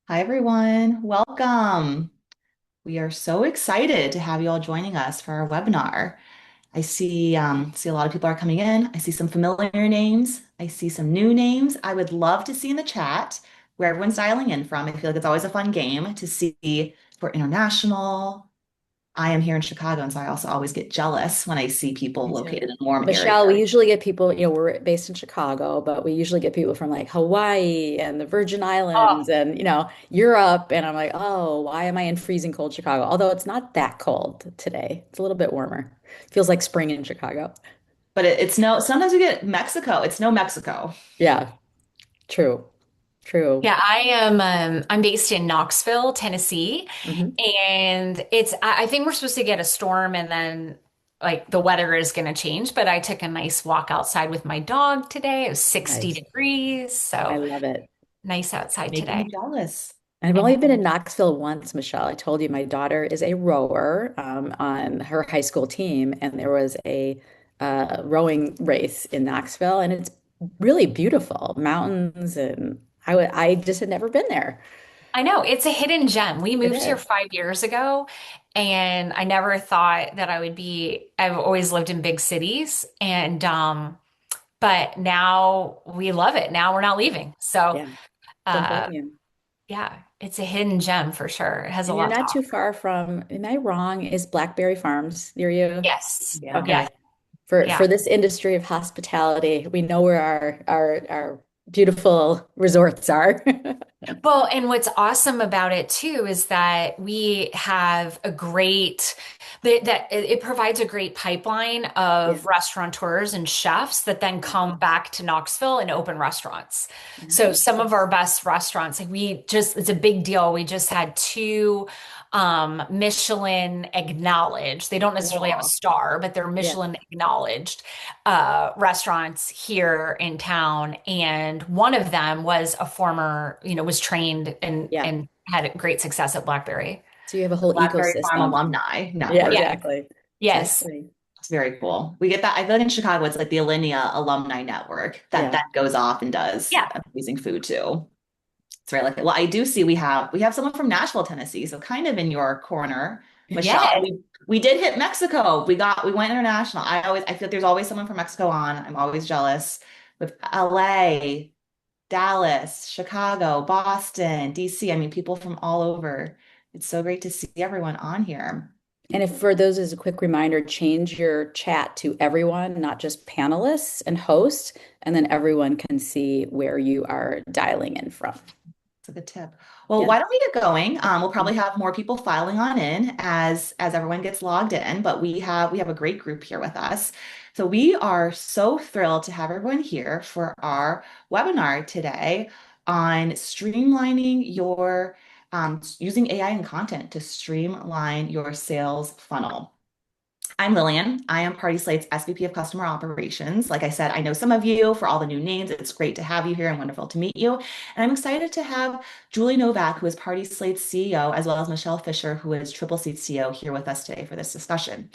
Hi, everyone. Welcome. We are so excited to have you all joining us for our webinar. I see a lot of people are coming in. I see some familiar names. I see some new names. I would love to see in the chat where everyone's dialing in from. I feel like it's always a fun game to see if we're international. I am here in Chicago, and so I also always get jealous when I see people Me located too. in warm areas. Michelle, we usually get people, we're based in Chicago, but we usually get people from like Hawaii and the Virgin Oh, Islands and, Europe. And I'm like, oh, why am I in freezing cold Chicago? Although it's not that cold today. It's a little bit warmer. Feels like spring in Chicago. but it's no, sometimes we get Mexico. It's no Mexico. Yeah, true. True. Yeah, I'm based in Knoxville, Tennessee, Hmm. and I think we're supposed to get a storm and then like the weather is going to change, but I took a nice walk outside with my dog today. It was 60 Nice. degrees, I so love it. nice outside Making me today. jealous. I've I only been know. in Knoxville once, Michelle. I told you my daughter is a rower on her high school team, and there was a rowing race in Knoxville, and it's really beautiful, mountains, and I just had never been there. I know it's a hidden gem. We It moved here is. 5 years ago, and I never thought that I've always lived in big cities, and but now we love it. Now we're not leaving. So, Yeah, don't uh, blame you. yeah, it's a hidden gem for sure. It has a And you're lot to not too offer. far from, am I wrong? Is Blackberry Farms near you? Yes. Yeah. Yeah. Okay. For Yeah. this industry of hospitality, we know where our beautiful resorts are. Well, and what's awesome about it too is that we have a great that it provides a great pipeline Yeah. of restaurateurs and chefs that then Yeah. come back to Knoxville and open restaurants. So Nice. some of our best restaurants, like it's a big deal. We just had two Michelin acknowledged. They don't necessarily have a Cool. star, but they're Yeah. Michelin acknowledged restaurants here in town, and one of them was a former, was trained and Yeah. had great success at BlackBerry. So you have a whole Blackberry Farm ecosystem. alumni Yeah, network. Yeah. exactly. Yes. Exactly. It's very cool. We get that. I feel like in Chicago, it's like the Alinea alumni network that Yeah. that goes off and does Yeah. amazing food too. It's very like it. Well, I do see we have someone from Nashville, Tennessee, so kind of in your corner, Michelle. Yes. We did hit Mexico. We went international. I feel like there's always someone from Mexico on. I'm always jealous with LA, Dallas, Chicago, Boston, DC. I mean, people from all over. It's so great to see everyone on here. And if for those as a quick reminder, change your chat to everyone, not just panelists and hosts, and then everyone can see where you are dialing in from. That's a good tip. Well, Yeah. why don't we get going? We'll probably have more people filing on in as everyone gets logged in, but we have a great group here with us. So we are so thrilled to have everyone here for our webinar today on streamlining your using AI and content to streamline your sales funnel. I'm Lillian. I am PartySlate's SVP of Customer Operations. Like I said, I know some of you for all the new names. It's great to have you here and wonderful to meet you. And I'm excited to have Julie Novack, who is PartySlate's CEO, as well as Michelle Fischer, who is Tripleseat CEO, here with us today for this discussion.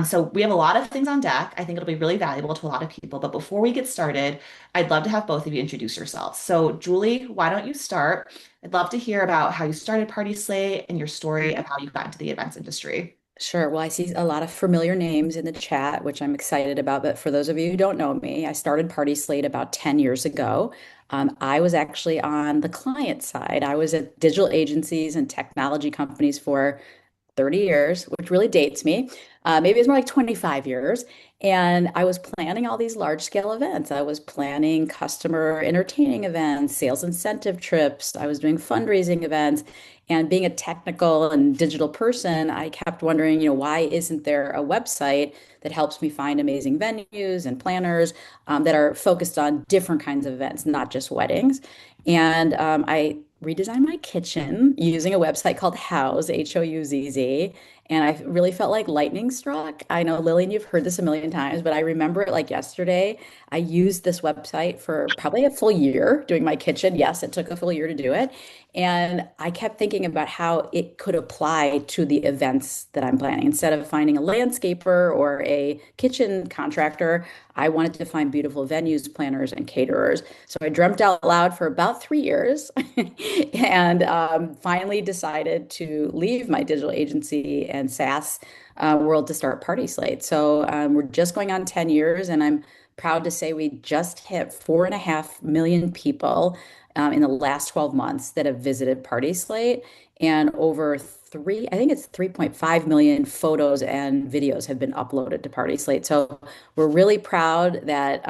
So we have a lot of things on deck. I think it'll be really valuable to a lot of people. But before we get started, I'd love to have both of you introduce yourselves. So Julie, why don't you start? I'd love to hear about how you started PartySlate and your story of how you got into the events industry. Sure. Well, I see a lot of familiar names in the chat, which I'm excited about. But for those of you who don't know me, I started Party Slate about 10 years ago. I was actually on the client side. I was at digital agencies and technology companies for 30 years, which really dates me. Maybe it's more like 25 years. And I was planning all these large scale events. I was planning customer entertaining events, sales incentive trips. I was doing fundraising events. And being a technical and digital person, I kept wondering, why isn't there a website that helps me find amazing venues and planners that are focused on different kinds of events, not just weddings? And I redesigned my kitchen using a website called Houzz, Houzz. And I really felt like lightning struck. I know, Lillian, you've heard this a million times, but I remember it like yesterday. I used this website for probably a full year doing my kitchen. Yes, it took a full year to do it. And I kept thinking about how it could apply to the events that I'm planning. Instead of finding a landscaper or a kitchen contractor, I wanted to find beautiful venues, planners, and caterers. So I dreamt out loud for about 3 years and finally decided to leave my digital agency and SaaS world to start PartySlate. So we're just going on 10 years, and I'm proud to say we just hit 4.5 million people in the last 12 months that have visited PartySlate, and over I think it's 3.5 million photos and videos have been uploaded to PartySlate. So we're really proud that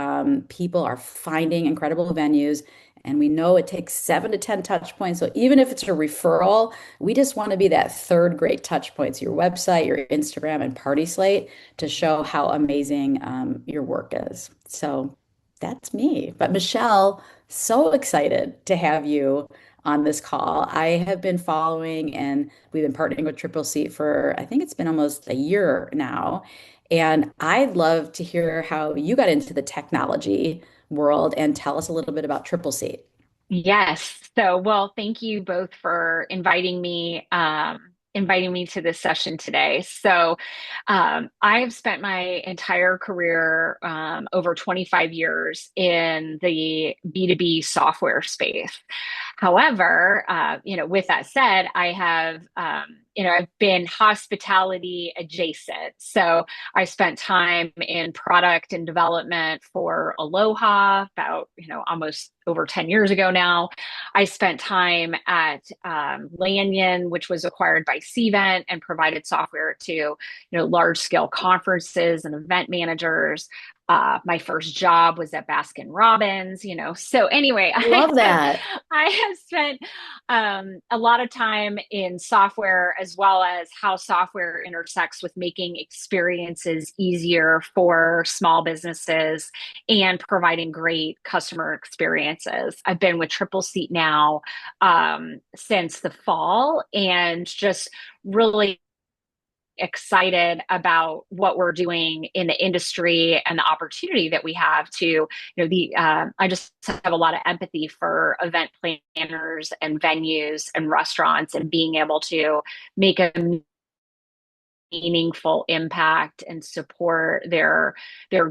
people are finding incredible venues. And we know it takes 7 to 10 touch points. So even if it's a referral, we just want to be that third great touch points, your website, your Instagram, and PartySlate to show how amazing your work is. So that's me. But Michelle, so excited to have you on this call. I have been following and we've been partnering with Tripleseat for, I think it's been almost a year now. And I'd love to hear how you got into the technology world and tell us a little bit about Tripleseat. Yes. So, well, thank you both for inviting me to this session today. So, I have spent my entire career, over 25 years in the B2B software space. However, with that said, I've been hospitality adjacent. So I spent time in product and development for Aloha about, almost over 10 years ago now. I spent time at Lanyon, which was acquired by Cvent and provided software to, large scale conferences and event managers. My first job was at Baskin Robbins, So anyway, I love that. I have spent a lot of time in software, as well as how software intersects with making experiences easier for small businesses and providing great customer experiences. I've been with Tripleseat now since the fall, and just really excited about what we're doing in the industry and the opportunity that we have to, I just have a lot of empathy for event planners and venues and restaurants, and being able to make a meaningful impact and support their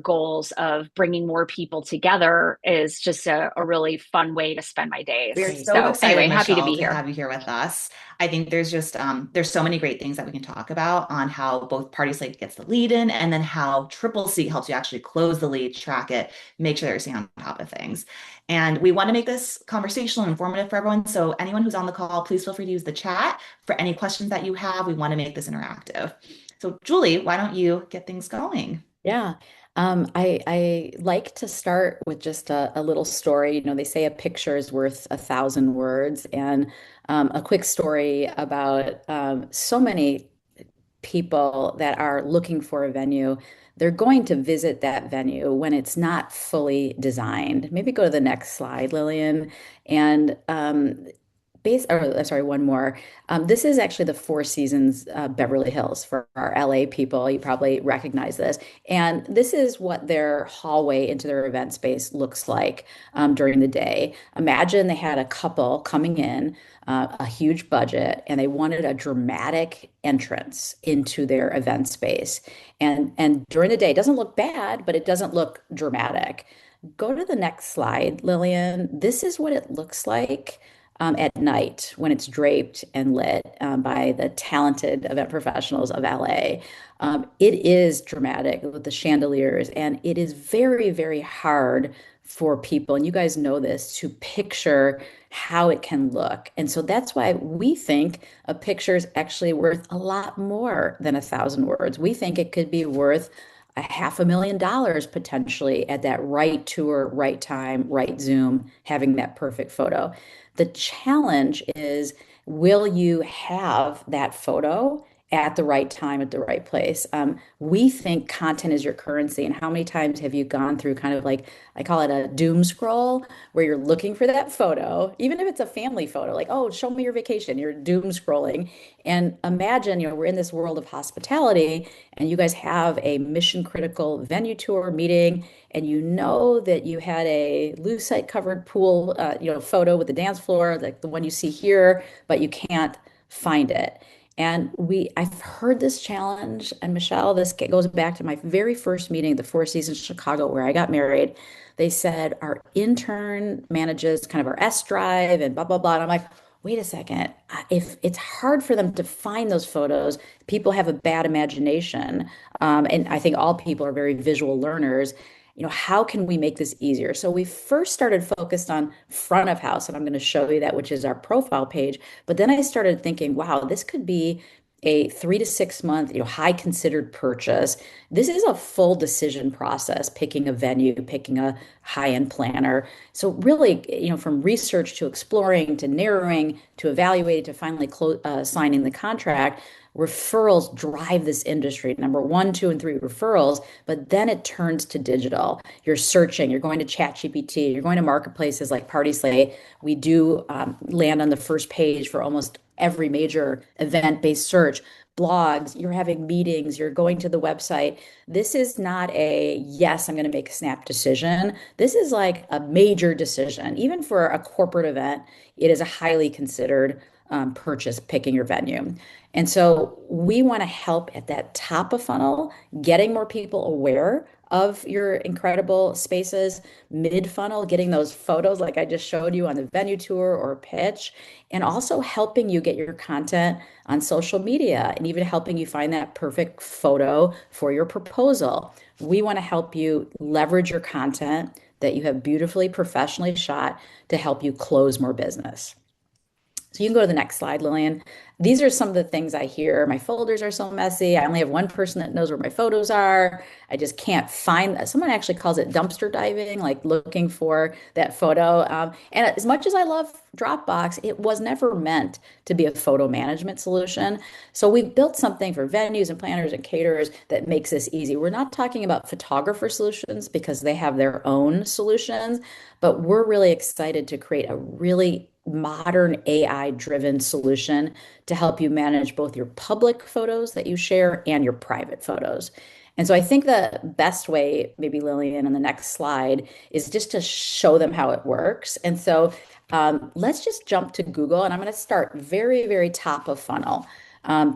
goals of bringing more people together is just a really fun way to spend my days. We're Great. so So excited, anyway, happy to Michelle, be to here. have you here with us. I think there's just there's so many great things that we can talk about on how both Party Slate gets the lead in, and then how Triple C helps you actually close the lead, track it, make sure they're staying on top of things. And we want to make this conversational and informative for everyone. So anyone who's on the call, please feel free to use the chat for any questions that you have. We want to make this interactive. So Julie, why don't you get things going? Yeah. I like to start with just a little story. They say a picture is worth 1,000 words, and a quick story about so many people that are looking for a venue. They're going to visit that venue when it's not fully designed. Maybe go to the next slide, Lillian. And sorry, one more. This is actually the Four Seasons Beverly Hills for our LA people. You probably recognize this. And this is what their hallway into their event space looks like during the day. Imagine they had a couple coming in, a huge budget, and they wanted a dramatic entrance into their event space. And during the day, it doesn't look bad, but it doesn't look dramatic. Go to the next slide, Lillian. This is what it looks like at night when it's draped and lit by the talented event professionals of LA. It is dramatic with the chandeliers, and it is very, very hard for people, and you guys know this, to picture how it can look. And so that's why we think a picture is actually worth a lot more than 1,000 words. We think it could be worth a $500,000 potentially at that right tour, right time, right Zoom, having that perfect photo. The challenge is, will you have that photo at the right time, at the right place. We think content is your currency. And how many times have you gone through kind of like, I call it a doom scroll, where you're looking for that photo, even if it's a family photo, like, oh, show me your vacation, you're doom scrolling. And imagine, we're in this world of hospitality and you guys have a mission critical venue tour meeting, and you know that you had a lucite covered pool, photo with the dance floor, like the one you see here, but you can't find it. And I've heard this challenge, and Michelle, this goes back to my very first meeting at the Four Seasons Chicago, where I got married. They said our intern manages kind of our S drive and blah, blah, blah. And I'm like, wait a second. If it's hard for them to find those photos, people have a bad imagination. And I think all people are very visual learners. How can we make this easier? So we first started focused on front of house, and I'm going to show you that, which is our profile page. But then I started thinking, wow, this could be a 3 to 6 month, high considered purchase. This is a full decision process, picking a venue, picking a high-end planner. So really, from research to exploring to narrowing to evaluating to finally signing the contract, referrals drive this industry. Number one, two, and three, referrals, but then it turns to digital. You're searching, you're going to ChatGPT, you're going to marketplaces like PartySlate. We do land on the first page for almost every major event-based search. Blogs, you're having meetings, you're going to the website. This is not a, yes, I'm going to make a snap decision. This is like a major decision. Even for a corporate event, it is a highly considered purchase, picking your venue. And so we want to help at that top of funnel, getting more people aware of your incredible spaces, mid funnel, getting those photos like I just showed you on the venue tour or pitch, and also helping you get your content on social media and even helping you find that perfect photo for your proposal. We want to help you leverage your content that you have beautifully professionally shot to help you close more business. So you can go to the next slide, Lillian. These are some of the things I hear. My folders are so messy. I only have one person that knows where my photos are. I just can't find. Someone actually calls it dumpster diving, like looking for that photo. And as much as I love Dropbox, it was never meant to be a photo management solution. So we've built something for venues and planners and caterers that makes this easy. We're not talking about photographer solutions because they have their own solutions, but we're really excited to create a really modern AI-driven solution to help you manage both your public photos that you share and your private photos. And so I think the best way, maybe Lillian, on the next slide, is just to show them how it works. And so let's just jump to Google, and I'm going to start very, very top of funnel.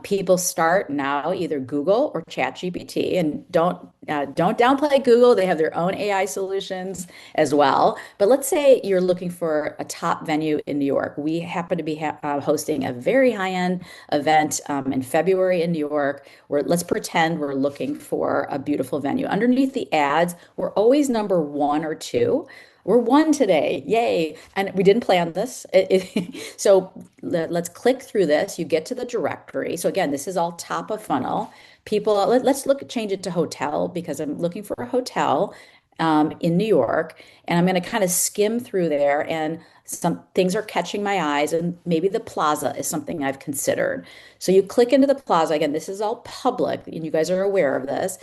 People start now either Google or ChatGPT, and don't downplay Google. They have their own AI solutions as well. But let's say you're looking for a top venue in New York. We happen to be hosting a very high-end event in February in New York, where let's pretend we're looking for a beautiful venue. Underneath the ads, we're always number one or two. We're one today. Yay. And we didn't plan this. So let's click through this. You get to the directory. So again, this is all top of funnel. People, let's change it to hotel because I'm looking for a hotel in New York. And I'm going to kind of skim through there, and some things are catching my eyes, and maybe the plaza is something I've considered. So you click into the plaza. Again, this is all public, and you guys are aware of this.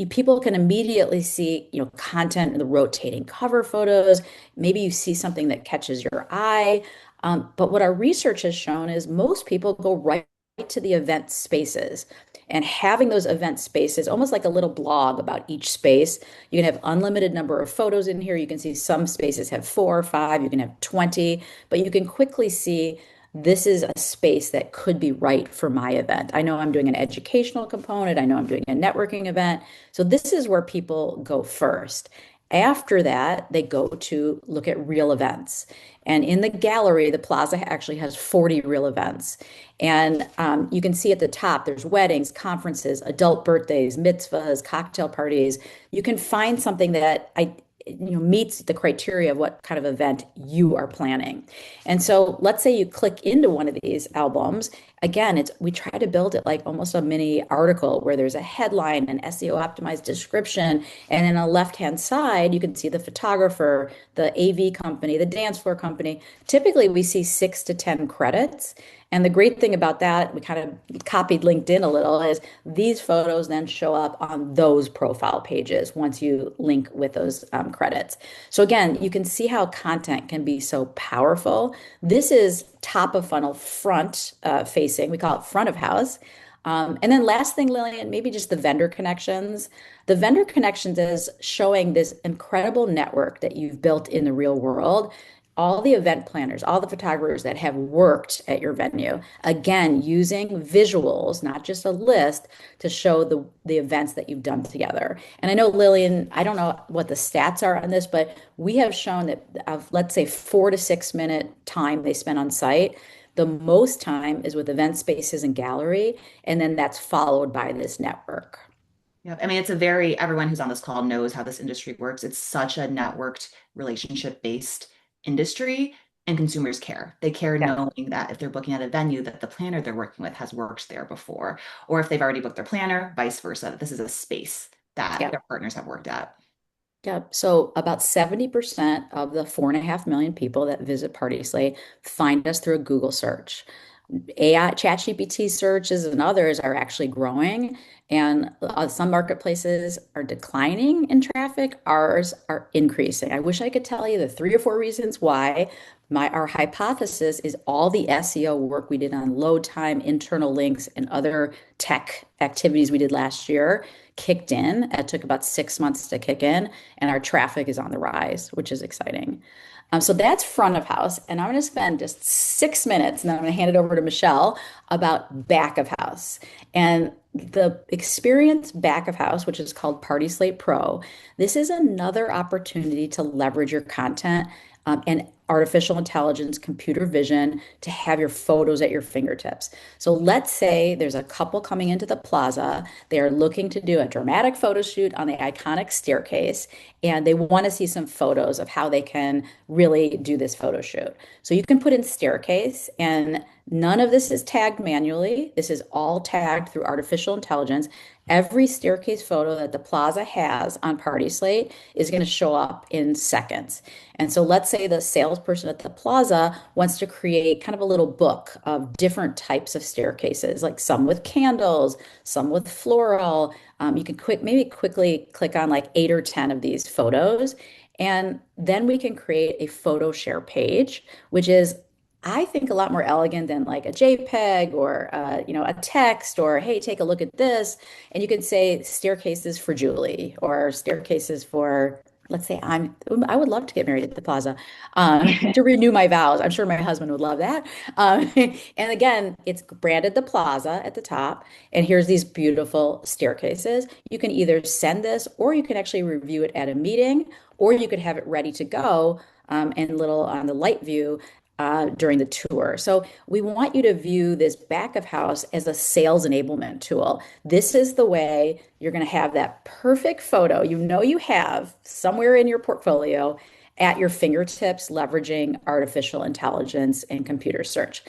People can immediately see, content in the rotating cover photos. Maybe you see something that catches your eye. But what our research has shown is most people go right to the event spaces, and having those event spaces, almost like a little blog about each space. You can have unlimited number of photos in here. You can see some spaces have 4 or 5, you can have 20, but you can quickly see this is a space that could be right for my event. I know I'm doing an educational component. I know I'm doing a networking event. So this is where people go first. After that, they go to look at real events. And in the gallery, the plaza actually has 40 real events. And you can see at the top, there's weddings, conferences, adult birthdays, mitzvahs, cocktail parties. You can find something that meets the criteria of what kind of event you are planning. And so let's say you click into one of these albums. Again, we try to build it like almost a mini article where there's a headline, an SEO optimized description, and then on the left-hand side, you can see the photographer, the AV company, the dance floor company. Typically, we see 6 to 10 credits. And the great thing about that, we kind of copied LinkedIn a little, is these photos then show up on those profile pages once you link with those credits. So again, you can see how content can be so powerful. This is top of funnel, front facing. We call it front of house. And then last thing, Lillian, maybe just the vendor connections. The vendor connections is showing this incredible network that you've built in the real world. All the event planners, all the photographers that have worked at your venue, again, using visuals, not just a list, to show the events that you've done together. And I know, Lillian, I don't know what the stats are on this, but we have shown that of, let's say, 4 to 6 minute time they spend on site, the most time is with event spaces and gallery, and then that's followed by this network. Yeah, I mean, everyone who's on this call knows how this industry works. It's such a networked, relationship-based industry, and consumers care. They care Yeah. knowing that if they're booking at a venue, that the planner they're working with has worked there before, or if they've already booked their planner, vice versa, that this is a space that Yeah. their partners have worked at. Yeah. So about 70% of the 4.5 million people that visit PartySlate find us through a Google search. AI, ChatGPT searches and others are actually growing, and some marketplaces are declining in traffic. Ours are increasing. I wish I could tell you the 3 or 4 reasons why. Our hypothesis is all the SEO work we did on load time, internal links, and other tech activities we did last year kicked in. It took about 6 months to kick in, and our traffic is on the rise, which is exciting. So that's front of house. And I'm going to spend just 6 minutes and then I'm going to hand it over to Michelle about back of house. And the experience back of house, which is called PartySlate Pro, this is another opportunity to leverage your content and artificial intelligence, computer vision to have your photos at your fingertips. So let's say there's a couple coming into the plaza. They are looking to do a dramatic photo shoot on the iconic staircase, and they want to see some photos of how they can really do this photo shoot. So you can put in staircase, and none of this is tagged manually. This is all tagged through artificial intelligence. Every staircase photo that the plaza has on PartySlate is going to show up in seconds. And so let's say the salesperson at the plaza wants to create kind of a little book of different types of staircases, like some with candles, some with floral. You can maybe quickly click on like 8 or 10 of these photos. And then we can create a photo share page, which is, I think, a lot more elegant than like a JPEG or a text, or hey, take a look at this. And you can say staircases for Julie, or staircases for, let's say I would love to get married at the plaza, to renew my vows. I'm sure my husband would love that. And again, it's branded the plaza at the top, and here's these beautiful staircases. You can either send this, or you can actually review it at a meeting, or you could have it ready to go and little on the light view during the tour. So we want you to view this back of house as a sales enablement tool. This is the way you're going to have that perfect photo you know you have somewhere in your portfolio at your fingertips, leveraging artificial intelligence and computer search.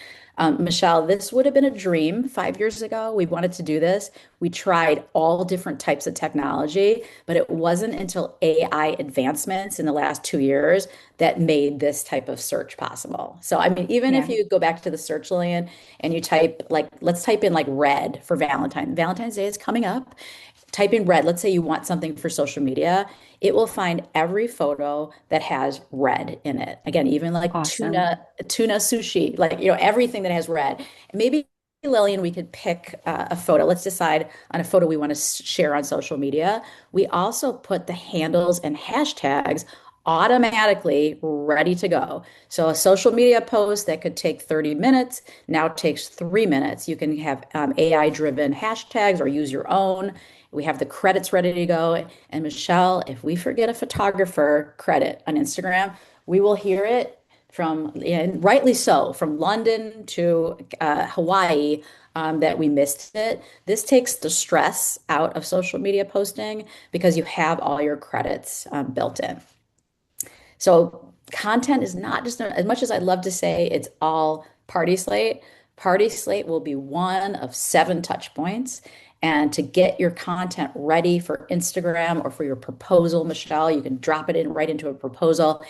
Michelle, this would have been a dream 5 years ago. We wanted to do this. We tried all different types of technology, but it wasn't until AI advancements in the last 2 years that made this type of search possible. So, I mean, even if Yeah. you go back to the search, Lillian, and you type like, let's type in like red for Valentine. Valentine's Day is coming up. Type in red. Let's say you want something for social media. It will find every photo that has red in it. Again, even like Awesome. tuna sushi, like, everything that has red. Maybe, Lillian, we could pick a photo. Let's decide on a photo we want to share on social media. We also put the handles and hashtags automatically ready to go. So a social media post that could take 30 minutes now takes 3 minutes. You can have AI driven hashtags or use your own. We have the credits ready to go. And Michelle, if we forget a photographer credit on Instagram, we will hear it from, and rightly so, from London to Hawaii, that we missed it. This takes the stress out of social media posting because you have all your credits built in. So content is not just, as much as I'd love to say it's all Party Slate. Party Slate will be one of 7 touch points. And to get your content ready for Instagram or for your proposal, Michelle, you can drop it in right into a proposal.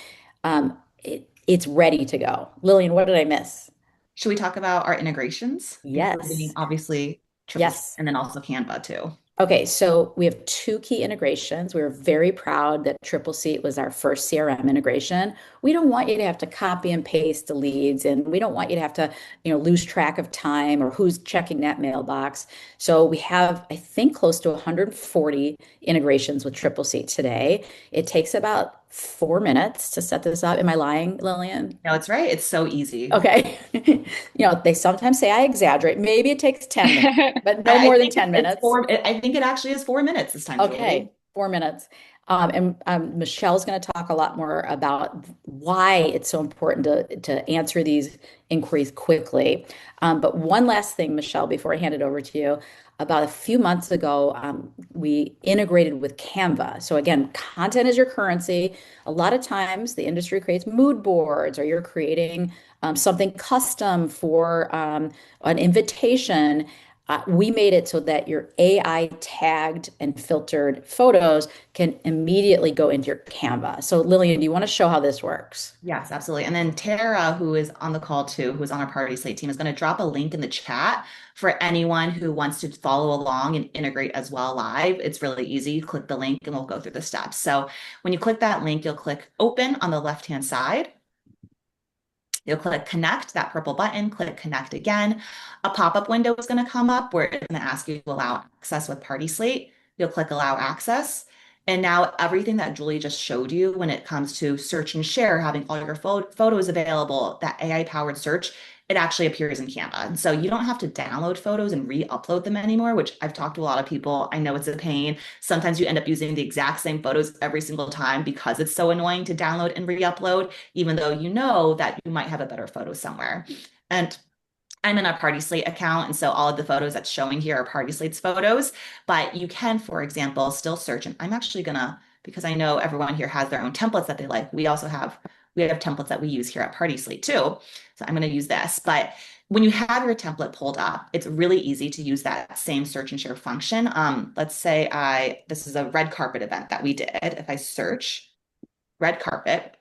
It's ready to go. Lillian, what did I miss? Should we talk about our integrations, including Yes. obviously Tripleseat Yes. and then also Canva too? Okay, so we have two key integrations. We were very proud that Tripleseat was our first CRM integration. We don't want you to have to copy and paste the leads, and we don't want you to have to, lose track of time or who's checking that mailbox. So we have, I think, close to 140 integrations with Tripleseat today. It takes about 4 minutes to set this up. Am I lying, Lillian? No, it's right. It's so easy. Okay. They sometimes say I exaggerate. Maybe it takes 10 minutes, but no I more than think 10 it's minutes. four. I think it actually is 4 minutes this time, Okay, Julie. 4 minutes. And Michelle's going to talk a lot more about why it's so important to answer these inquiries quickly. But one last thing, Michelle, before I hand it over to you. About a few months ago, we integrated with Canva. So again, content is your currency. A lot of times the industry creates mood boards or you're creating something custom for an invitation. We made it so that your AI tagged and filtered photos can immediately go into your Canva. So, Lillian, do you want to show how this works? Yes, absolutely. And then Tara, who is on the call too, who's on our Party Slate team, is going to drop a link in the chat for anyone who wants to follow along and integrate as well live. It's really easy. You click the link and we'll go through the steps. So when you click that link, you'll click open on the left-hand side. You'll click connect, that purple button, click connect again. A pop-up window is going to come up where it's going to ask you to allow access with PartySlate. You'll click allow access. And now everything that Julie just showed you when it comes to search and share, having all your photos available, that AI-powered search, it actually appears in Canva. And so you don't have to download photos and re-upload them anymore, which I've talked to a lot of people. I know it's a pain. Sometimes you end up using the exact same photos every single time because it's so annoying to download and re-upload, even though you know that you might have a better photo somewhere. And I'm in a PartySlate account, and so all of the photos that's showing here are PartySlate's photos. But you can, for example, still search. And I'm actually gonna, because I know everyone here has their own templates that they like. We have templates that we use here at PartySlate too. So I'm gonna use this. But when you have your template pulled up, it's really easy to use that same search and share function. Let's say this is a red carpet event that we did. If I search red carpet,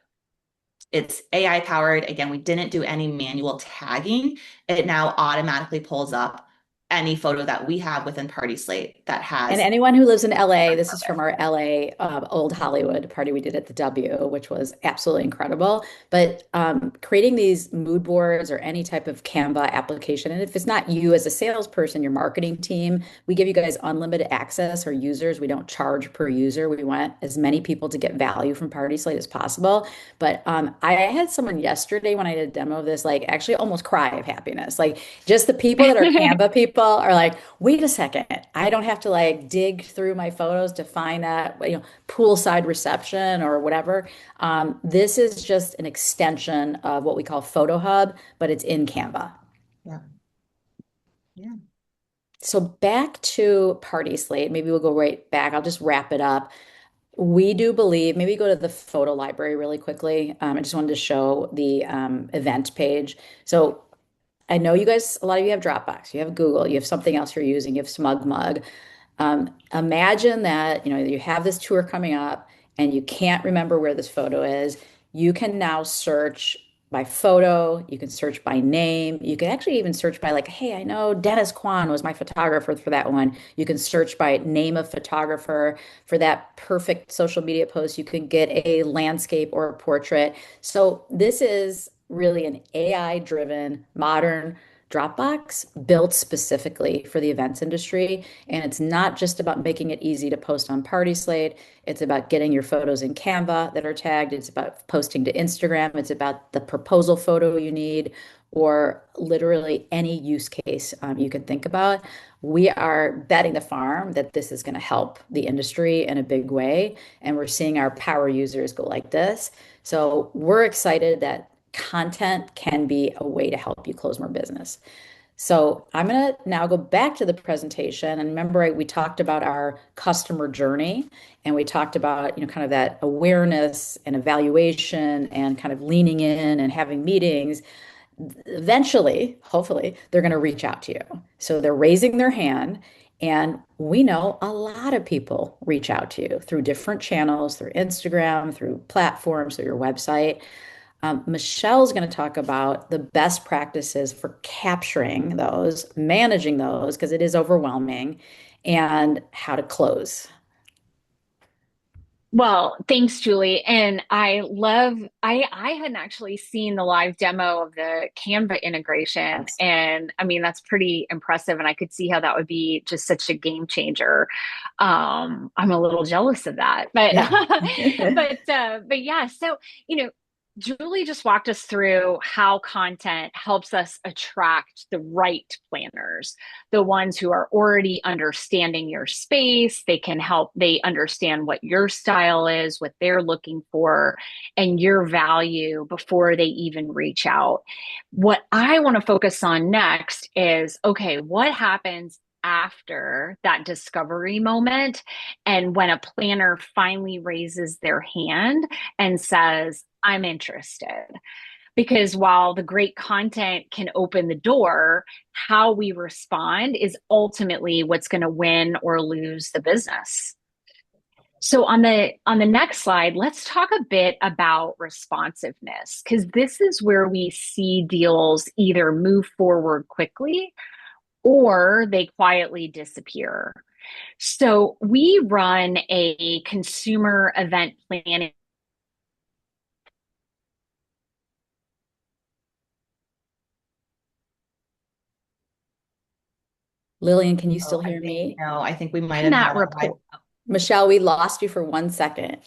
it's AI powered. Again, we didn't do any manual tagging. It now automatically pulls up any photo that we have within PartySlate that And has anyone who lives in LA, red this is carpet. from our LA Old Hollywood party we did at the W, which was absolutely incredible. But creating these mood boards or any type of Canva application, and if it's not you as a salesperson, your marketing team, we give you guys unlimited access or users. We don't charge per user. We want as many people to get value from PartySlate as possible. But I had someone yesterday when I did a demo of this, like actually almost cry of happiness. Like just the people that are Canva people are like, wait a second, I don't have to like dig through my photos to find that, poolside reception or whatever. This is just an extension of what we call Photo Hub, but it's in Canva. Yeah. Yeah. So back to Party Slate, maybe we'll go right back. I'll just wrap it up. We do believe, maybe go to the photo library really quickly. I just wanted to show the event page. So I know you guys, a lot of you have Dropbox, you have Google, you have something else you're using, you have SmugMug. Imagine that, you have this tour coming up and you can't remember where this photo is. You can now search by photo, you can search by name, you can actually even search by like, hey, I know Dennis Kwan was my photographer for that one. You can search by name of photographer for that perfect social media post. You can get a landscape or a portrait. So this is really an AI driven modern Dropbox built specifically for the events industry. And it's not just about making it easy to post on PartySlate. It's about getting your photos in Canva that are tagged. It's about posting to Instagram. It's about the proposal photo you need, or literally any use case you can think about. We are betting the farm that this is going to help the industry in a big way. And we're seeing our power users go like this. So we're excited that content can be a way to help you close more business. So I'm going to now go back to the presentation. And remember, we talked about our customer journey and we talked about, kind of that awareness and evaluation and kind of leaning in and having meetings. Eventually, hopefully, they're going to reach out to you. So they're raising their hand. And we know a lot of people reach out to you through different channels, through Instagram, through platforms, through your website. Michelle's going to talk about the best practices for capturing those, managing those, because it is overwhelming, and how to close. Well, thanks, Julie. And I hadn't actually seen the live demo of the Canva integration. Yes. And I mean, that's pretty impressive. And I could see how that would be just such a game changer. I'm a little jealous of that, but, Yeah. but yeah, so, you know, Julie just walked us through how content helps us attract the right planners, the ones who are already understanding your space. They can help, they understand what your style is, what they're looking for, and your value before they even reach out. What I want to focus on next is okay, what happens after that discovery moment? And when a planner finally raises their hand and says, I'm interested. Because while the great content can open the door, how we respond is ultimately what's going to win or lose the business. So on the next slide, let's talk a bit about responsiveness, because this is where we see deals either move forward quickly or they quietly disappear. So we run a consumer event planning. Lillian, can you Oh, still hear me? I think we might In have had that a live. report. Michelle, we lost you for 1 second.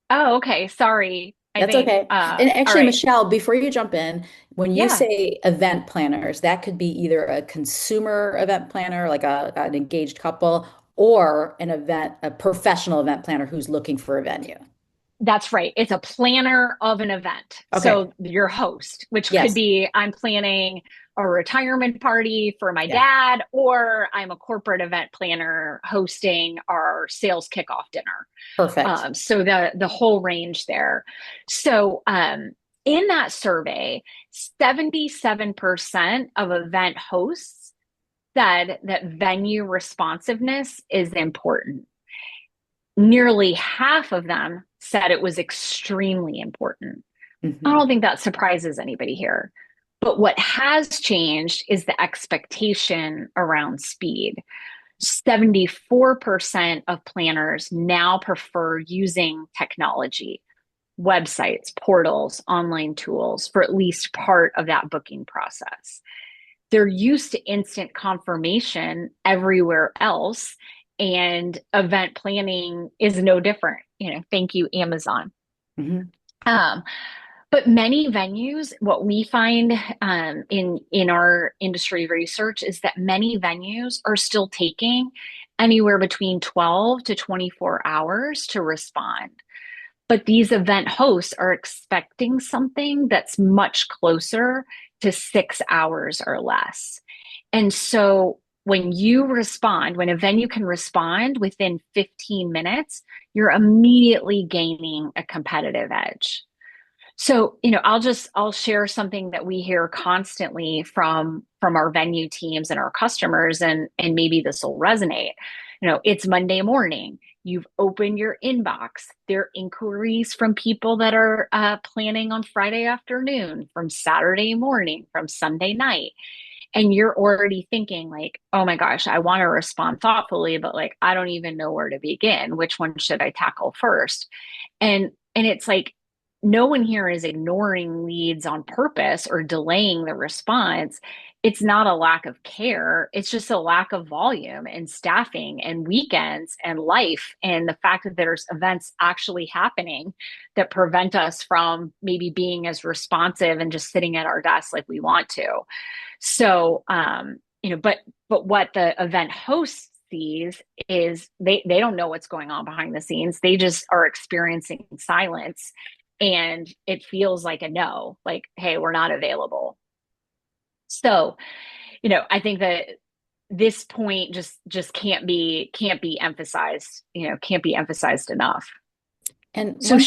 Oh, okay. Sorry. I That's think, okay. And all actually, right. Michelle, before you jump in, when you Yeah, say event planners, that could be either a consumer event planner, like an engaged couple, or a professional event planner who's looking for a venue. that's right. It's a planner of an event. Okay. So your host, which could Yes. be I'm planning a retirement party for my Yeah. dad, or I'm a corporate event planner hosting our sales kickoff dinner. Perfect. So the whole range there. So in that survey, 77% of event hosts said that venue responsiveness is important. Nearly half of them said it was extremely important. I Hmm. don't think that surprises anybody here. But what has changed is the expectation around speed. 74% of planners now prefer using technology, websites, portals, online tools for at least part of that booking process. They're used to instant confirmation everywhere else, and event planning is no different. Thank you, Amazon. Hmm. Um, but many venues, what we find in our industry research is that many venues are still taking anywhere between 12 to 24 hours to respond. But these event hosts are expecting something that's much closer to 6 hours or less. And so when a venue can respond within 15 minutes, you're immediately gaining a competitive edge. So, I'll share something that we hear constantly from our venue teams and our customers, and maybe this will resonate. It's Monday morning. You've opened your inbox. There are inquiries from people that are planning on Friday afternoon, from Saturday morning, from Sunday night. And you're already thinking like, oh my gosh, I want to respond thoughtfully, but like, I don't even know where to begin. Which one should I tackle first? And it's like, no one here is ignoring leads on purpose or delaying the response. It's not a lack of care. It's just a lack of volume and staffing and weekends and life, and the fact that there's events actually happening that prevent us from maybe being as responsive and just sitting at our desk like we want to. So, but what the event host sees is they don't know what's going on behind the scenes. They just are experiencing silence, and it feels like a no, like, hey, we're not available. So, I think that this point just can't be emphasized, can't be emphasized enough. And So,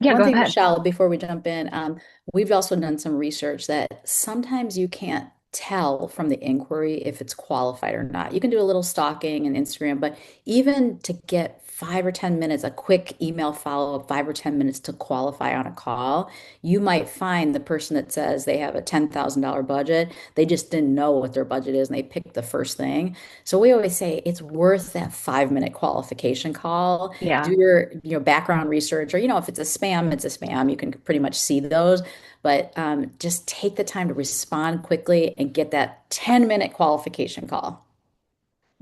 yeah, one go thing, ahead. Michelle, before we jump in, we've also done some research that sometimes you can't tell from the inquiry if it's qualified or not. You can do a little stalking and Instagram, but even to get 5 or 10 minutes, a quick email follow-up, 5 or 10 minutes to qualify on a call, you might find the person that says they have a $10,000 budget, they just didn't know what their budget is and they picked the first thing. So we always say it's worth that 5 minute qualification call. Do Yeah. your background research, or if it's a spam, it's a spam. You can pretty much see those, but just take the time to respond quickly and get that 10-minute qualification call.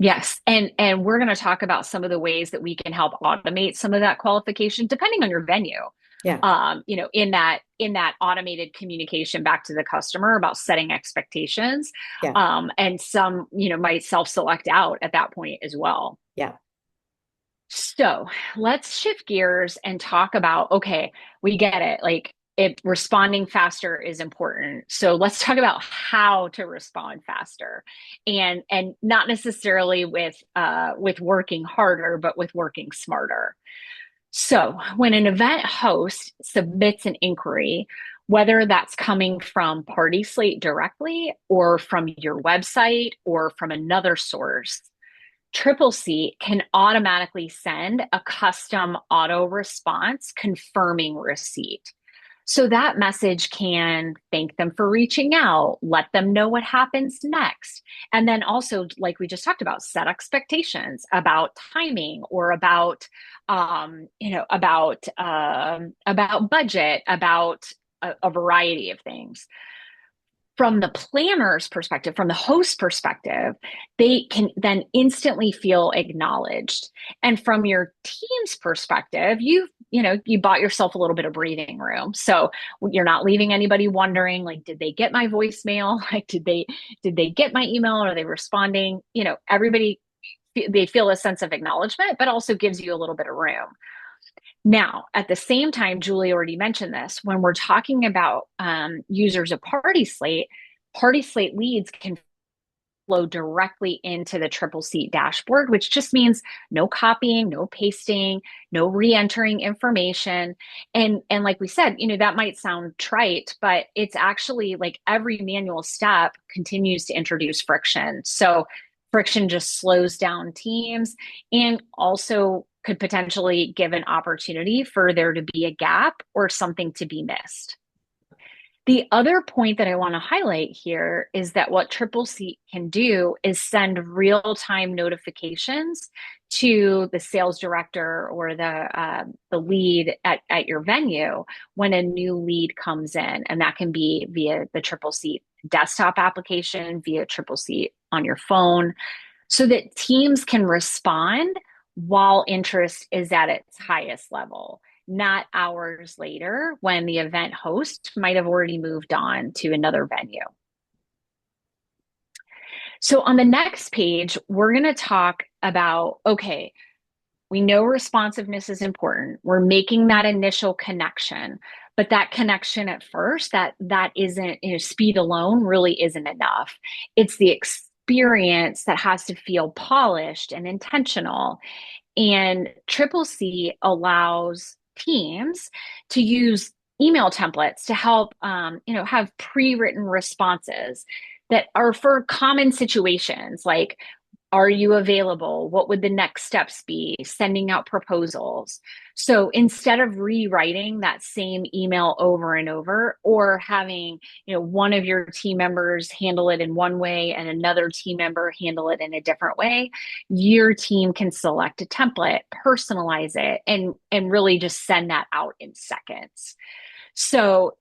Yes. And we're going to talk about some of the ways that we can help automate some of that qualification depending on your venue. Yeah. In that automated communication back to the customer about setting expectations. Yeah. And some, might self-select out at that point as well. Yeah. So let's shift gears and talk about, okay, we get it. Like, responding faster is important. So let's talk about how to respond faster, and not necessarily with working harder, but with working smarter. So when an event host submits an inquiry, whether that's coming from PartySlate directly or from your website or from another source, Tripleseat can automatically send a custom auto response confirming receipt. So that message can thank them for reaching out, let them know what happens next. And then also, like we just talked about, set expectations about timing or about budget, about a variety of things. From the planner's perspective, from the host perspective, they can then instantly feel acknowledged. And from your team's perspective, you bought yourself a little bit of breathing room. So you're not leaving anybody wondering, like, did they get my voicemail? Like, did they get my email? Are they responding? Everybody, they feel a sense of acknowledgement, but also gives you a little bit of room. Now, at the same time, Julie already mentioned this, when we're talking about users of PartySlate, PartySlate leads can flow directly into the Tripleseat dashboard, which just means no copying, no pasting, no re-entering information. And like we said, that might sound trite, but it's actually like every manual step continues to introduce friction. So friction just slows down teams and also could potentially give an opportunity for there to be a gap or something to be missed. The other point that I want to highlight here is that what Tripleseat can do is send real-time notifications to the sales director or the lead at your venue when a new lead comes in. And that can be via the Tripleseat desktop application, via Tripleseat on your phone, so that teams can respond while interest is at its highest level, not hours later when the event host might have already moved on to another venue. So on the next page, we're going to talk about, okay, we know responsiveness is important. We're making that initial connection, but that connection at first, that isn't, speed alone really isn't enough. It's the experience that has to feel polished and intentional. And Tripleseat allows teams to use email templates to help, have pre-written responses that are for common situations, like, are you available? What would the next steps be? Sending out proposals. So instead of rewriting that same email over and over, or having, one of your team members handle it in one way and another team member handle it in a different way, your team can select a template, personalize it, and really just send that out in seconds. So,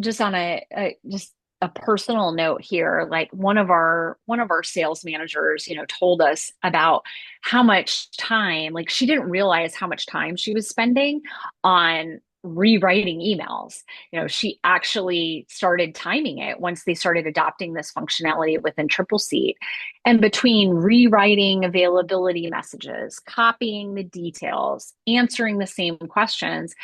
just on a personal note here, like one of our sales managers, told us about how much time, like, she didn't realize how much time she was spending on rewriting emails. She actually started timing it once they started adopting this functionality within Tripleseat. And between rewriting availability messages, copying the details, answering the same questions,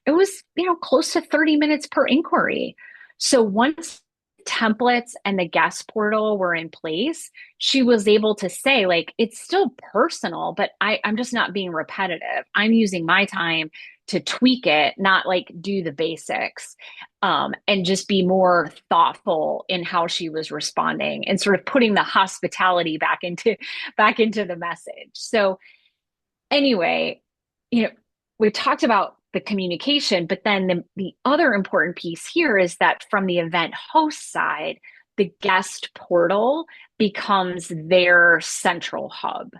it was, close to 30 minutes per inquiry. So once templates and the guest portal were in place, she was able to say, like, it's still personal, but I'm just not being repetitive. I'm using my time to tweak it, not like do the basics, and just be more thoughtful in how she was responding and sort of putting the hospitality back into the message. So anyway, you know, we've talked about the communication, but then the other important piece here is that from the event host side, the guest portal becomes their central hub.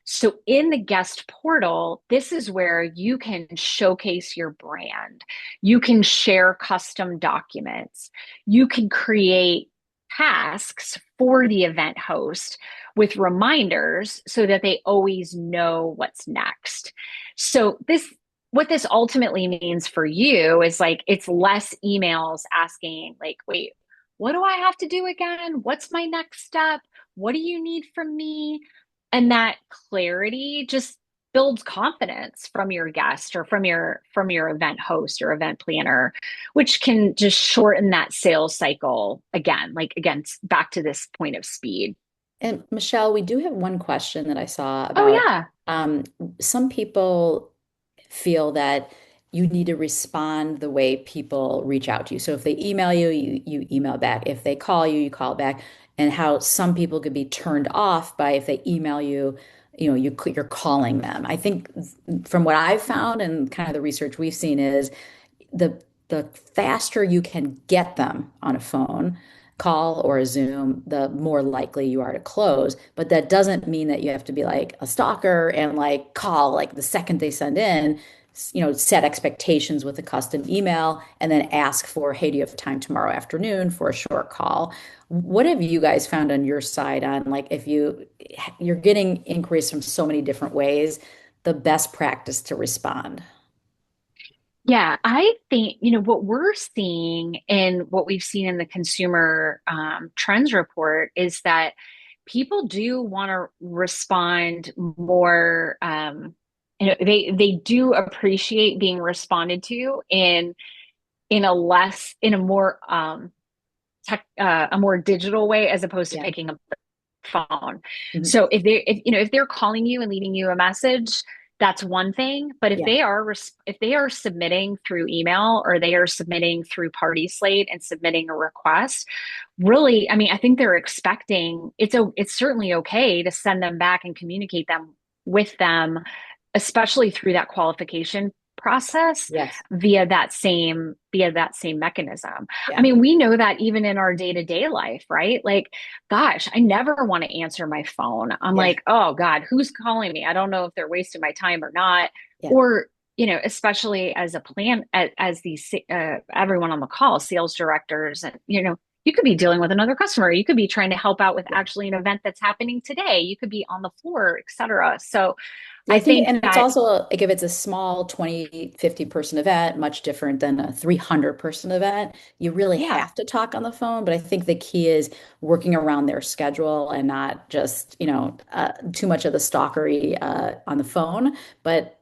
So in the guest portal, this is where you can showcase your brand. You can share custom documents. You can create tasks for the event host with reminders so that they always know what's next. So what this ultimately means for you is like it's less emails asking like, wait, what do I have to do again? What's my next step? What do you need from me? And that clarity just builds confidence from your guest or from your event host or event planner, which can just shorten that sales cycle again, like again, back to this point of speed. And Michelle, we do have one question that I saw Oh about yeah. um, some people feel that you need to respond the way people reach out to you. So if they email you, you email back. If they call you, you call back. And how some people could be turned off by if they email you, you're calling them. I think from what I've found and kind of the research we've seen is the the faster you can get them on a phone call or a Zoom, the more likely you are to close. But that doesn't mean that you have to be like a stalker and like call like the second they send in, set expectations with a custom email and then ask for, hey, do you have time tomorrow afternoon for a short call? What have you guys found on your side on like if you're getting inquiries from so many different ways, the best practice to respond? Yeah, I think, what we're seeing and what we've seen in the consumer trends report is that people do want to respond more. They do appreciate being responded to in a more a more digital way as opposed to Yeah. picking up phone. Mhm. So if they're calling you and leaving you a message, that's one thing. But if Yeah. they are submitting through email or they are submitting through PartySlate and submitting a request, really, I mean, I think they're expecting it's certainly okay to send them back and communicate them with them, especially through that qualification process Yes. via that same mechanism. I Yeah. mean, we know that even in our day-to-day life, right? Like, gosh, I never want to answer my phone. I'm Yeah. like, oh God, who's calling me? I don't know if they're wasting my time or not. Yeah. Or, especially as a plan, as these everyone on the call, sales directors, and you could be dealing with another customer. You could be trying to help out with Yeah. actually an event that's happening today. You could be on the floor, et cetera. So Yeah, I I think, think and it's that, also like if it's a small 20, 50 person event, much different than a 300 person event, you really yeah, have to talk on the phone. But I think the key is working around their schedule and not just, too much of the stalkery on the phone, but,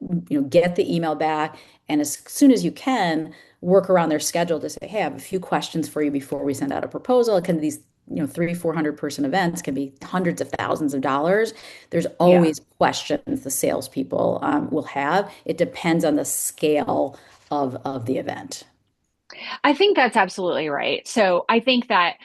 get the email back. And as soon as you can, work around their schedule to say, hey, I have a few questions for you before we send out a proposal. Can these, 300, 400 person events can be hundreds of thousands of dollars. There's yeah. always questions the salespeople will have. It depends on the scale of the event. I think that's absolutely right. So I think that,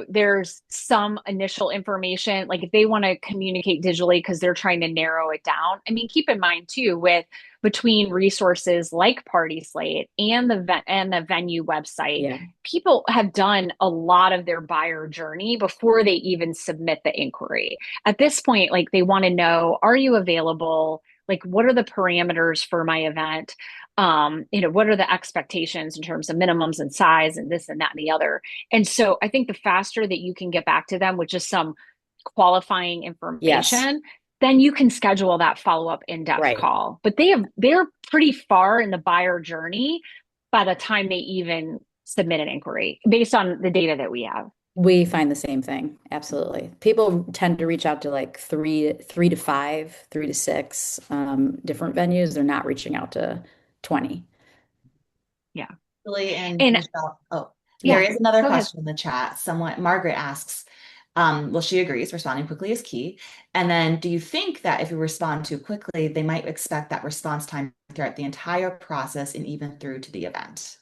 there's some initial information, like if they want to communicate digitally because they're trying to narrow it down. I mean, keep in mind too, with between resources like PartySlate and the venue website, Yeah. people have done a lot of their buyer journey before they even submit the inquiry. At this point, like they want to know, are you available? Like, what are the parameters for my event? What are the expectations in terms of minimums and size and this and that and the other. And so I think the faster that you can get back to them with just some qualifying Yes. information, then you can schedule that follow-up in-depth Right. call. But they're pretty far in the buyer journey by the time they even submit an inquiry based on the data that we have. We find the same thing. Absolutely. People tend to reach out to like three to five, 3 to 6 different venues. They're not reaching out to 20. Yeah. Really, and And Michelle, oh. There Yeah, is another go ahead. question in the chat. Someone, Margaret asks, well, she agrees, responding quickly is key. And then, do you think that if you respond too quickly, they might expect that response time throughout the entire process and even through to the event?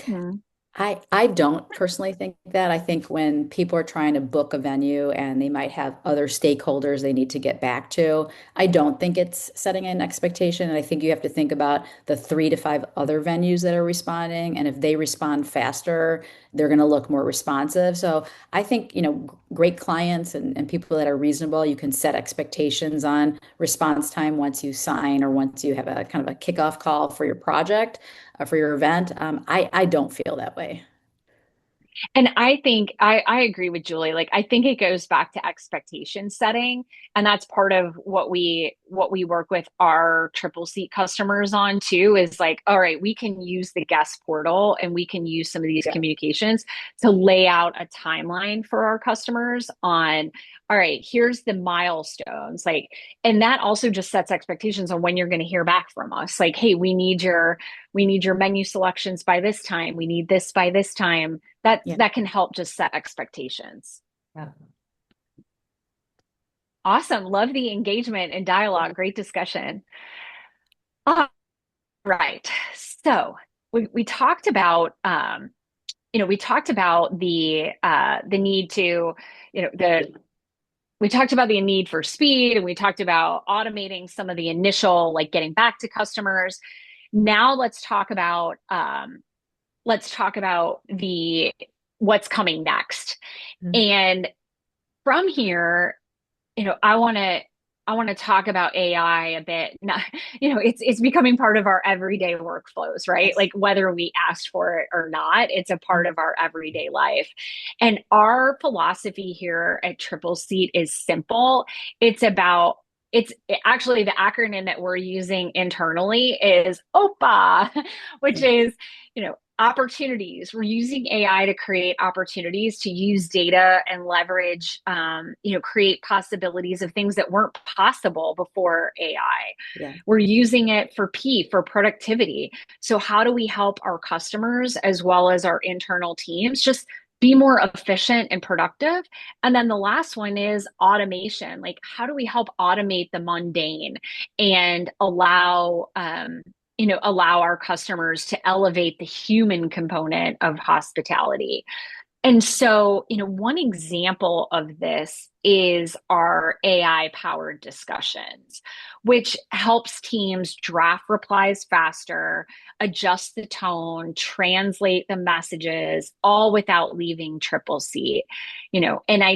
Hmm. I don't personally think that. I think when people are trying to book a venue and they might have other stakeholders they need to get back to, I don't think it's setting an expectation. And I think you have to think about the 3 to 5 other venues that are responding. And if they respond faster, they're going to look more responsive. So I think, great clients and people that are reasonable, you can set expectations on response time once you sign or once you have a kind of a kickoff call for your project, for your event. I don't feel that way. And I think I agree with Julie. Like I think it goes back to expectation setting. And that's part of what we work with our triple seat customers on too, is like, all right, we can use the guest portal and we can use some of these communications to lay out a timeline for our customers on, all right, here's the milestones. Like, and that also just sets expectations on when you're going to hear back from us. Like, hey, we need your menu selections by this time. We need this by this time. that Yeah. that can help just set expectations. Yeah. Awesome. Love the engagement and dialogue. Great discussion. All right. So we talked about we talked about the need to, the we talked about the need for speed, and we talked about automating some of the initial, like getting back to customers. Now let's talk about the what's coming next. Mhm. And from here, I want to talk about AI a bit. Not, it's becoming part of our everyday workflows, right? Yes. Like whether we asked for it or not, it's a part Mhm. of our everyday life. And our philosophy here at Triple Seat is simple. It's about it's actually the acronym that we're using internally is OPA, which is, opportunities. We're using AI to create opportunities, to use data and leverage, create possibilities of things that weren't possible before AI. Yeah. We're using it for productivity. So how do we help our customers as well as our internal teams just be more efficient and productive? And then the last one is automation. Like, how do we help automate the mundane and allow our customers to elevate the human component of hospitality? And so, one example of this is our AI powered discussions, which helps teams draft replies faster, adjust the tone, translate the messages, all without leaving triple seat. And I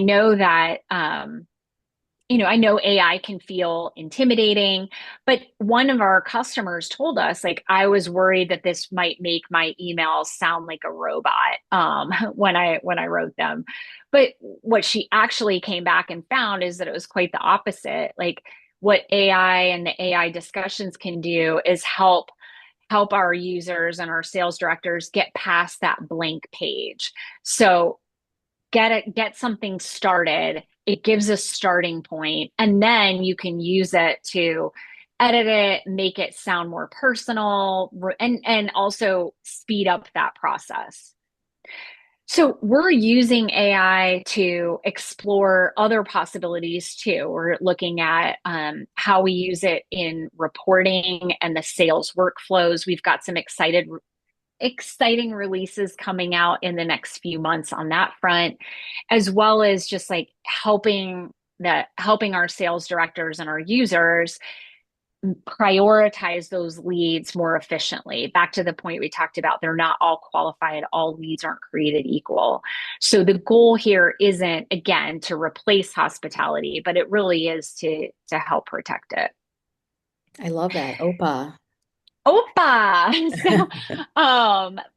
know AI can feel intimidating, but one of our customers told us, like, I was worried that this might make my emails sound like a robot, when I wrote them. But what she actually came back and found is that it was quite the opposite. Like, what AI and the AI discussions can do is help our users and our sales directors get past that blank page. So get something started. It gives a starting point, and then you can use it to edit it, make it sound more personal, and also speed up that process. So we're using AI to explore other possibilities too. We're looking at how we use it in reporting and the sales workflows. We've got some exciting releases coming out in the next few months on that front, as well as just like helping our sales directors and our users prioritize those leads more efficiently. Back to the point we talked about, they're not all qualified, all leads aren't created equal. So the goal here isn't, again, to replace hospitality, but it really is to help protect it. I love that. Opa. Opa.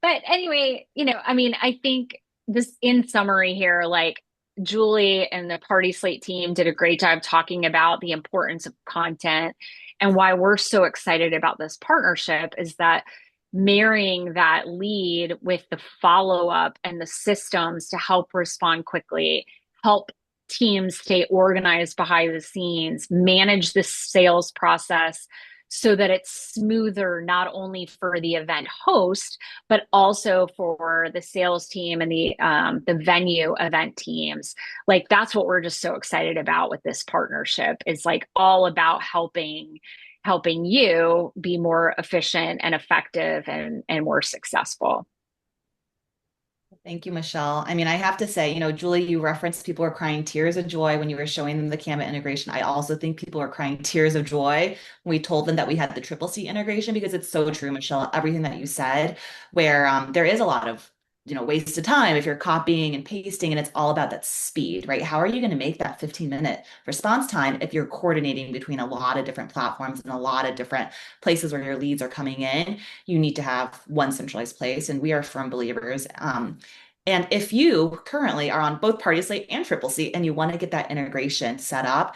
But anyway, I mean, I think this, in summary here, like, Julie and the PartySlate team did a great job talking about the importance of content, and why we're so excited about this partnership is that marrying that lead with the follow up and the systems to help respond quickly, help teams stay organized behind the scenes, manage the sales process so that it's smoother, not only for the event host, but also for the sales team and the venue event teams. Like that's what we're just so excited about with this partnership, is like all about helping you be more efficient and effective and more successful. Thank you, Michelle. I mean, I have to say, Julie, you referenced people are crying tears of joy when you were showing them the Canva integration. I also think people are crying tears of joy when we told them that we had the Tripleseat integration, because it's so true, Michelle, everything that you said, where there is a lot of waste of time if you're copying and pasting, and it's all about that speed, right? How are you going to make that 15-minute response time if you're coordinating between a lot of different platforms and a lot of different places where your leads are coming in? You need to have one centralized place, and we are firm believers. And if you currently are on both PartySlate and Tripleseat and you want to get that integration set up,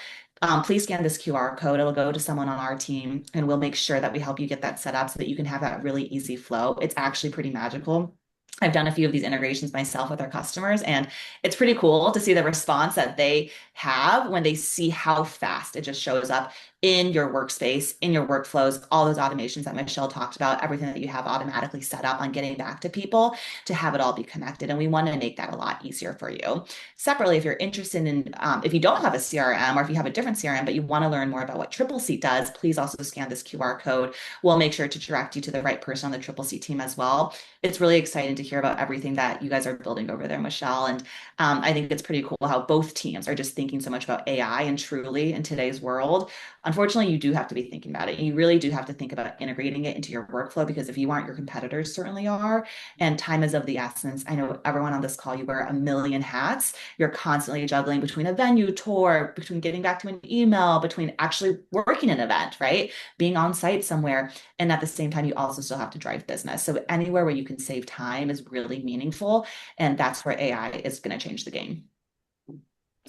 please scan this QR code. It'll go to someone on our team, and we'll make sure that we help you get that set up so that you can have that really easy flow. It's actually pretty magical. I've done a few of these integrations myself with our customers, and it's pretty cool to see the response that they have when they see how fast it just shows up in your workspace, in your workflows, all those automations that Michelle talked about, everything that you have automatically set up on getting back to people to have it all be connected. And we want to make that a lot easier for you. Separately, if you're interested in, if you don't have a CRM, or if you have a different CRM, but you want to learn more about what Tripleseat does, please also scan this QR code. We'll make sure to direct you to the right person on the Tripleseat team as well. It's really exciting to hear about everything that you guys are building over there, Michelle. And I think it's pretty cool how both teams are just thinking so much about AI, and truly in today's world, unfortunately, you do have to be thinking about it. You really do have to think about integrating it into your workflow, because if you aren't, your competitors certainly are. And time is of the essence. I know everyone on this call, you wear a million hats. You're constantly juggling between a venue tour, between getting back to an email, between actually working an event, right? Being on site somewhere. And at the same time, you also still have to drive business. So anywhere where you can save time is really meaningful. And that's where AI is going to change the game.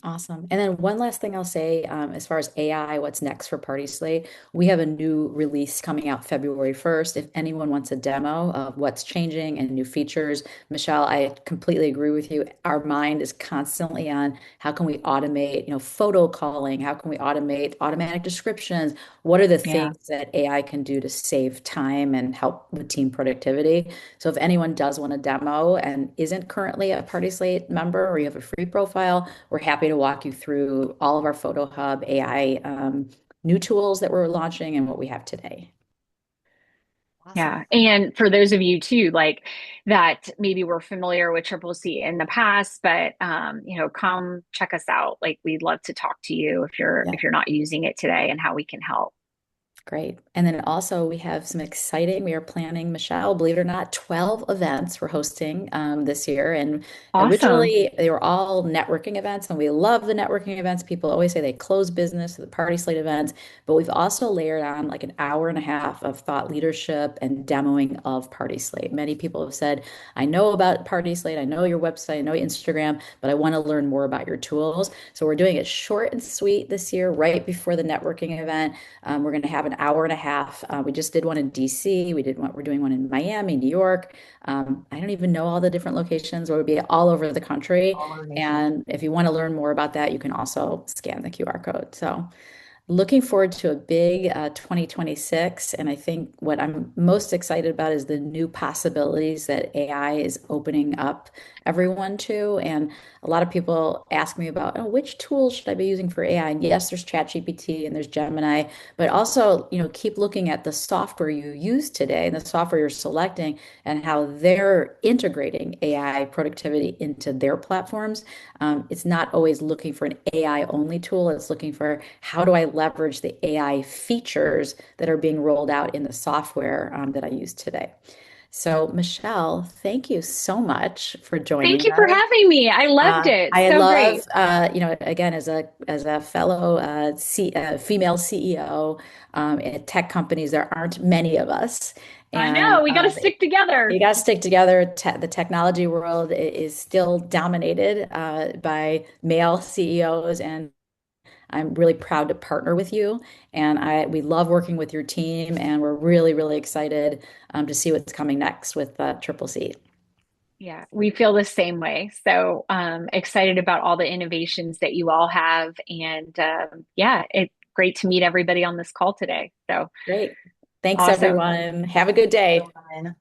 Awesome. And then one last thing I'll say, as far as AI, what's next for PartySlate? We have a new release coming out February 1st. If anyone wants a demo of what's changing and new features, Michelle, I completely agree with you. Our mind is constantly on how can we automate, photo calling? How can we automate automatic descriptions? What are the Yeah. things that AI can do to save time and help with team productivity? So if anyone does want a demo and isn't currently a PartySlate member, or you have a free profile, we're happy to walk you through all of our Photo Hub AI new tools that we're launching and what we have today. Yeah. Awesome. And for those of you too, like that maybe we're familiar with Tripleseat in the past, but come check us out. Like we'd love to talk to you Yeah. if you're not using it today, and how we can help. Great. And then also we have some exciting, we are planning, Michelle, believe it or not, 12 events we're hosting this year. And Awesome. originally they were all networking events, and we love the networking events. People always say they close business, the PartySlate events, but we've also layered on like an hour and a half of thought leadership and demoing of PartySlate. Many people have said, I know about PartySlate, I know your website, I know your Instagram, but I want to learn more about your tools. So we're doing it short and sweet this year, right before the networking event. We're going to have an hour and a half. We just did one in DC. We're doing one in Miami, New York. I don't even know all the different locations. We'll be all over the country. All over the nation. And if you want to learn more about that, you can also scan the QR code. So looking forward to a big 2026. And I think what I'm most excited about is the new possibilities that AI is opening up everyone to. And a lot of people ask me about, oh, which tools should I be using for AI? And yes, there's ChatGPT and there's Gemini, but also, keep looking at the software you use today and the software you're selecting and how they're integrating AI productivity into their platforms. It's not always looking for an AI only tool. It's looking for how do I leverage the AI features that are being rolled out in the software that I use today. So, Michelle, thank you so much for Thank joining you for us. having me. I loved it. I So love, great. again, as a fellow female CEO at tech companies, there aren't many of us, I and know. We got to stick together. you got to stick together. The technology world is still dominated by male CEOs, and I'm really proud to partner with you. And we love working with your team, and we're really, really excited to see what's coming next with Tripleseat. Yeah, we feel the same way. So excited about all the innovations that you all have. And yeah, it's great. great to meet everybody on this call today. So Great. Thanks, awesome. everyone. Have a good day. So fun.